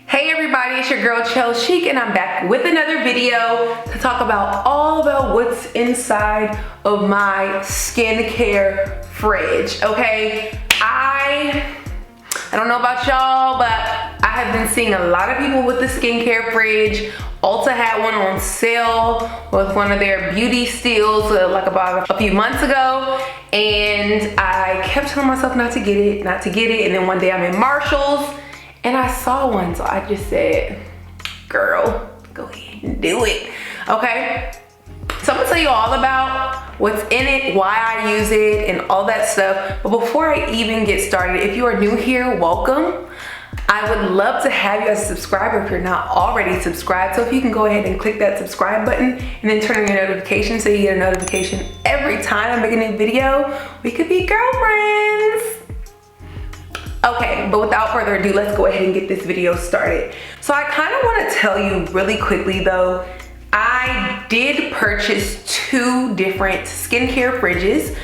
Hey everybody, it's your girl Chic, and I'm back with another video to talk all about what's inside of my skincare fridge. Okay, I don't know about y'all, but I have been seeing a lot of people with the skincare fridge. Ulta had one on sale with one of their beauty steals like about a few months ago, and I kept telling myself not to get it, and then one day I'm in Marshall's and I saw one, so I just said, girl, go ahead and do it. Okay, so I'm gonna tell you all about what's in it, why I use it, and all that stuff. But before I even get started, if you are new here, welcome. I would love to have you as a subscriber if you're not already subscribed. So if you can go ahead and click that subscribe button and then turn on your notifications so you get a notification every time I make a new video. We could be girlfriends. Okay, but without further ado, let's go ahead and get this video started. So I kind of want to tell you really quickly though, I did purchase two different skincare fridges.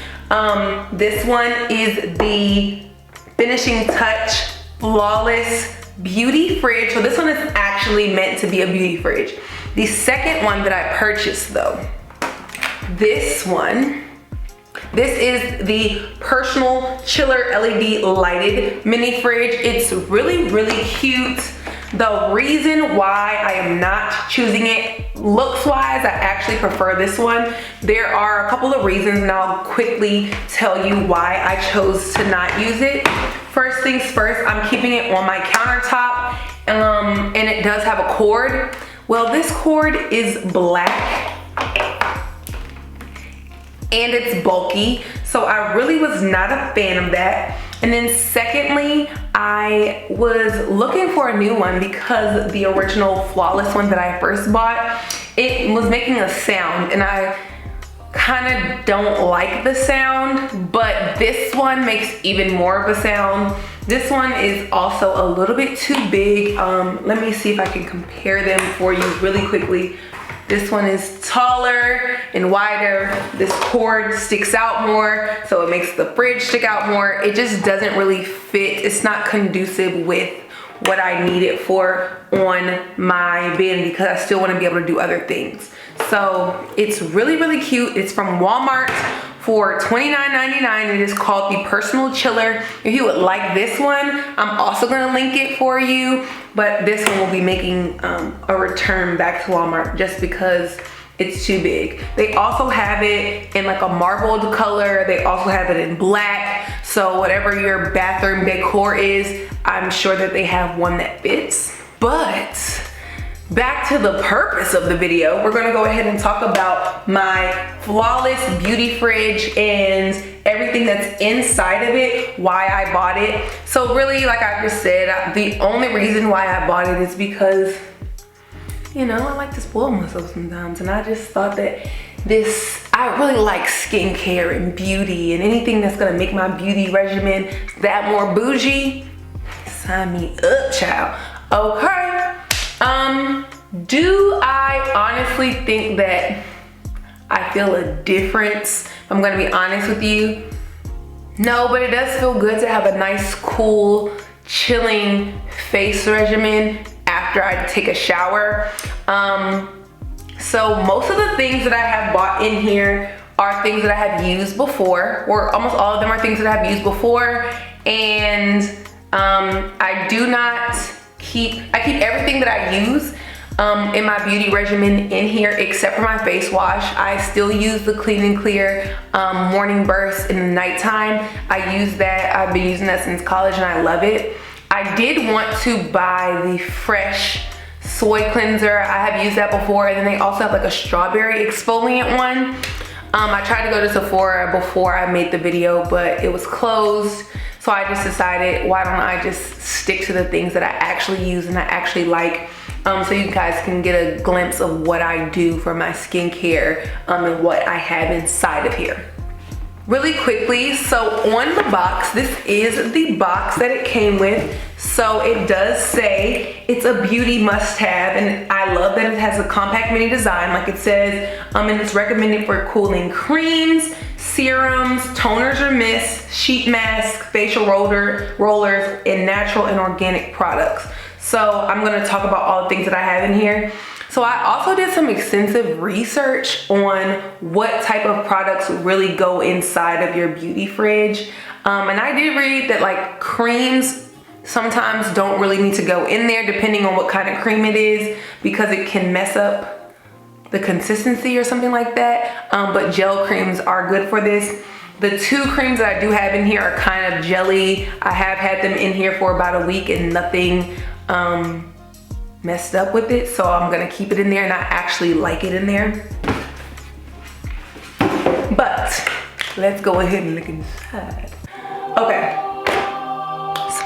This one is the Finishing Touch Flawless Beauty Fridge. So this one is actually meant to be a beauty fridge. The second one that I purchased though, this is the Personal Chiller LED lighted mini fridge. It's really, really cute. The reason why I am not choosing it looks wise, I actually prefer this one. There are a couple of reasons, and I'll quickly tell you why I chose to not use it. First things first, I'm keeping it on my countertop, and it does have a cord. Well, this cord is black and it's bulky, so I really was not a fan of that. And then secondly, I was looking for a new one because the original Flawless one that I first bought, it was making a sound, and I kind of don't like the sound, but this one makes even more of a sound. This one is also a little bit too big. Let me see if I can compare them for you really quickly. This one is taller and wider. This cord sticks out more, so it makes the fridge stick out more. It just doesn't really fit. It's not conducive with what I need it for on my bed because I still want to be able to do other things. So it's really, really cute. It's from Walmart for $29.99. It is called the Personal Chiller. If you would like this one, I'm also gonna link it for you, but this one will be making a return back to Walmart just because it's too big. They also have it in like a marbled color. They also have it in black. So whatever your bathroom decor is, I'm sure that they have one that fits. But back to the purpose of the video, we're gonna go ahead and talk about my Flawless Beauty Fridge and everything that's inside of it, why I bought it. So really, like I just said, the only reason why I bought it is because, you know, I like to spoil myself sometimes, and I just thought that I really like skincare and beauty, and anything that's gonna make my beauty regimen that more bougie, sign me up, child. Okay. Do I honestly think that I feel a difference? I'm gonna be honest with you. No, but it does feel good to have a nice, cool, chilling face regimen after I take a shower. So most of the things that I have bought in here are things that I have used before, or almost all of them are things that I have used before, and I keep everything that I use in my beauty regimen in here except for my face wash. I still use the Clean and Clear Morning Burst in the nighttime. I use that. I've been using that since college and I love it. I did want to buy the Fresh Soy Cleanser. I have used that before, and then they also have like a strawberry exfoliant one. I tried to go to Sephora before I made the video, but it was closed. So I just decided, why don't I just stick to the things that I actually use and I actually like, so you guys can get a glimpse of what I do for my skincare and what I have inside of here. Really quickly, so on the box, this is the box that it came with. So it does say it's a beauty must-have, and I love that it has a compact mini design like it says, and it's recommended for cooling creams, serums, toners or mists, sheet masks, facial rollers, and natural and organic products. So I'm gonna talk about all the things that I have in here. So I also did some extensive research on what type of products really go inside of your beauty fridge. And I did read that like creams sometimes don't really need to go in there depending on what kind of cream it is, because it can mess up the consistency or something like that. But gel creams are good for this. The two creams that I do have in here are kind of jelly. I have had them in here for about a week and nothing messed up with it, so I'm gonna keep it in there, and I actually like it in there. But let's go ahead and look inside. Okay,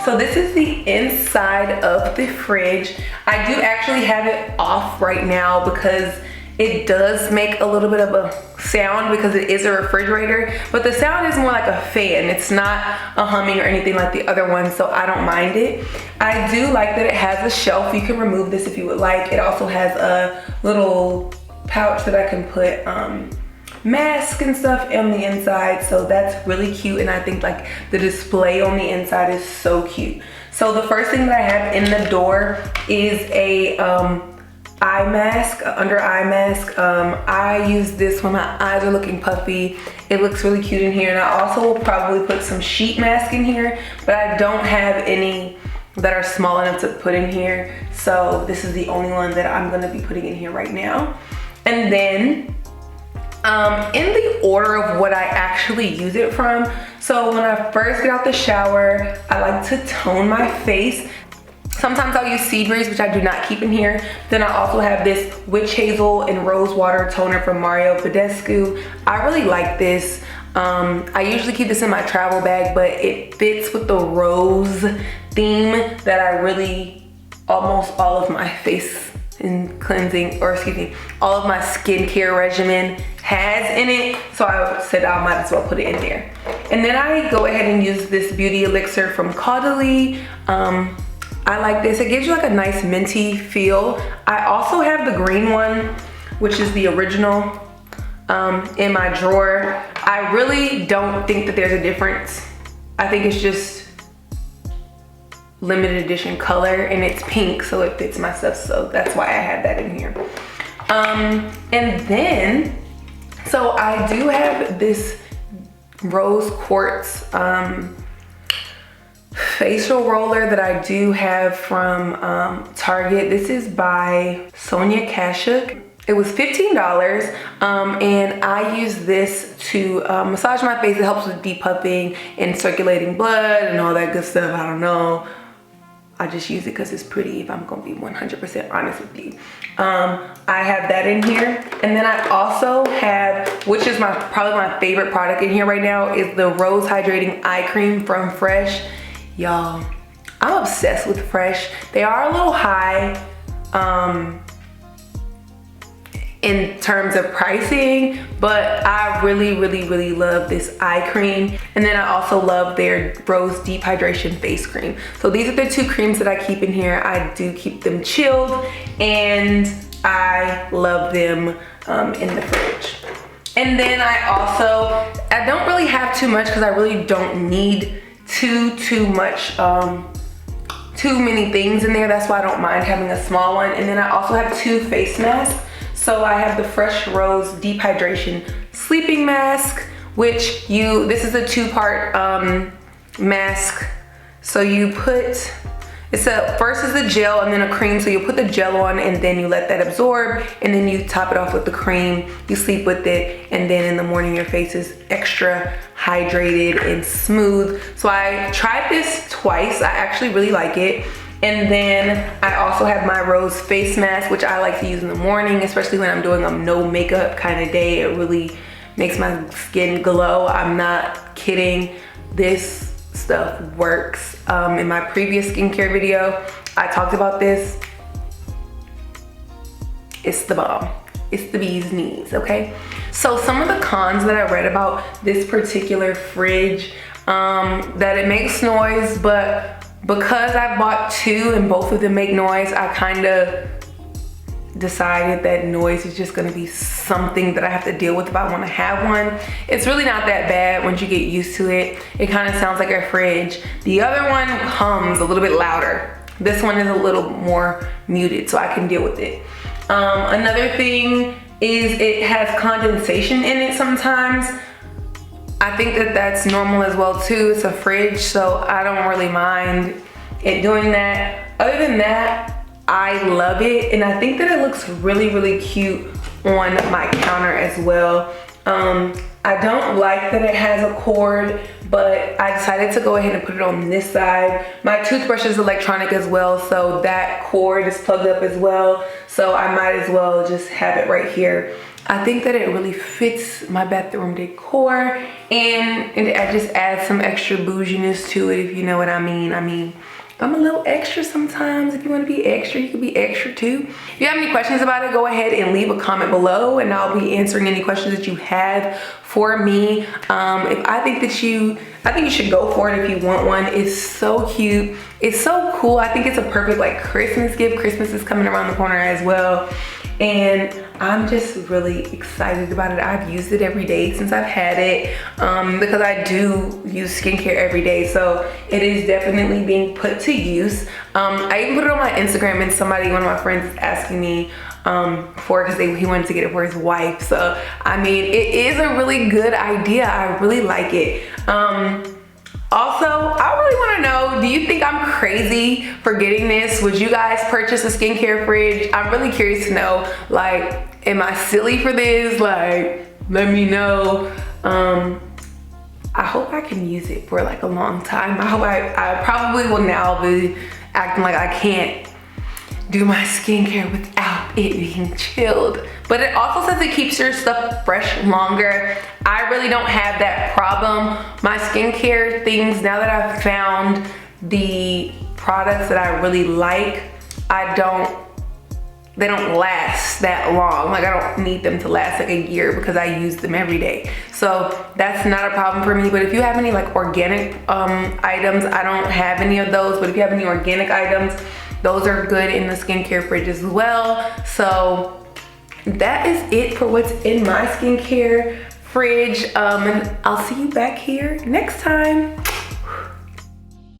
so this is the inside of the fridge. I do actually have it off right now because it does make a little bit of a sound because it is a refrigerator, but the sound is more like a fan. It's not a humming or anything like the other one, so I don't mind it. I do like that it has a shelf. You can remove this if you would like. It also has a little pouch that I can put masks and stuff on the inside, so that's really cute, and I think like the display on the inside is so cute. So the first thing that I have in the door is a eye mask, under eye mask. I use this when my eyes are looking puffy. It looks really cute in here, and I also will probably put some sheet mask in here, but I don't have any that are small enough to put in here, so this is the only one that I'm gonna be putting in here right now. And then in the order of what I actually use it from, so when I first get out the shower, I like to tone my face. Sometimes I'll use Sea Breeze, which I do not keep in here. Then I also have this Witch Hazel and Rose Water toner from Badescu. I really like this. I usually keep this in my travel bag, but it fits with the rose theme that I really, almost all of my face and cleansing, or excuse me, all of my skincare regimen has in it. So I said I might as well put it in there. And then I go ahead and use this beauty elixir from CAUDALIE. I like this. It gives you like a nice minty feel. I also have the green one, which is the original, in my drawer. I really don't think that there's a difference. I think it's just limited edition color, and it's pink, so it fits my stuff, so that's why I have that in here. And then, so I do have this rose quartz facial roller that I do have from Target. This is by Sonia KASHUK. It was $15, and I use this to massage my face. It helps with depuffing and circulating blood and all that good stuff. I don't know. I just use it because it's pretty, if I'm gonna be 100% honest with you. I have that in here. And then I also have, which is probably my favorite product in here right now, is the Rose Hydrating Eye Cream from Fresh. Y'all, I'm obsessed with Fresh. They are a little high in terms of pricing, but I really love this eye cream. And then I also love their Rose Deep Hydration Face Cream. So these are the two creams that I keep in here. I do keep them chilled, and I love them in the fridge. And then I don't really have too much because I really don't need too many things in there. That's why I don't mind having a small one. And then I also have two face masks. So I have the Fresh Rose Deep Hydration Sleeping Mask, which this is a two-part mask. So you put, first is the gel and then a cream. So you put the gel on and then you let that absorb, and then you top it off with the cream. You sleep with it, and then in the morning your face is extra hydrated and smooth. So I tried this twice. I actually really like it. And then I also have my Rose face mask, which I like to use in the morning, especially when I'm doing a no makeup kind of day. It really makes my skin glow. I'm not kidding. This stuff works. In my previous skincare video, I talked about this. It's the bomb. It's the bee's knees, okay? So some of the cons that I read about this particular fridge, that it makes noise, but because I bought two and both of them make noise, I kind of decided that noise is just gonna be something that I have to deal with if I wanna have one. It's really not that bad once you get used to it. It kind of sounds like a fridge. The other one hums a little bit louder. This one is a little more muted, so I can deal with it. Another thing is it has condensation in it sometimes. I think that that's normal as well too. It's a fridge, so I don't really mind it doing that. Other than that, I love it, and I think that it looks really, really cute on my counter as well. I don't like that it has a cord, but I decided to go ahead and put it on this side. My toothbrush is electronic as well, so that cord is plugged up as well. So I might as well just have it right here. I think that it really fits my bathroom decor, and it just adds some extra bouginess to it, if you know what I mean. I'm a little extra sometimes. If you want to be extra, you can be extra too. If you have any questions about it, go ahead and leave a comment below, and I'll be answering any questions that you have for me. I think you should go for it if you want one. It's so cute. It's so cool. I think it's a perfect like Christmas gift. Christmas is coming around the corner as well. And I'm just really excited about it. I've used it every day since I've had it, because I do use skincare every day. So it is definitely being put to use. I even put it on my Instagram, and one of my friends is asking me for it because he wanted to get it for his wife. So, I mean, it is a really good idea. I really like it. Also, I really want to know, do you think I'm crazy for getting this? Would you guys purchase a skincare fridge? I'm really curious to know, like, am I silly for this? Like, let me know. I hope I can use it for like a long time. I hope I probably will now be acting like I can't do my skincare without it being chilled. But it also says it keeps your stuff fresh longer. I really don't have that problem. My skincare things, now that I've found the products that I really like, they don't last that long. Like, I don't need them to last like a year because I use them every day. So that's not a problem for me. But if you have any like organic items, I don't have any of those, but if you have any organic items, those are good in the skincare fridge as well. So that is it for what's in my skincare fridge. And I'll see you back here next time.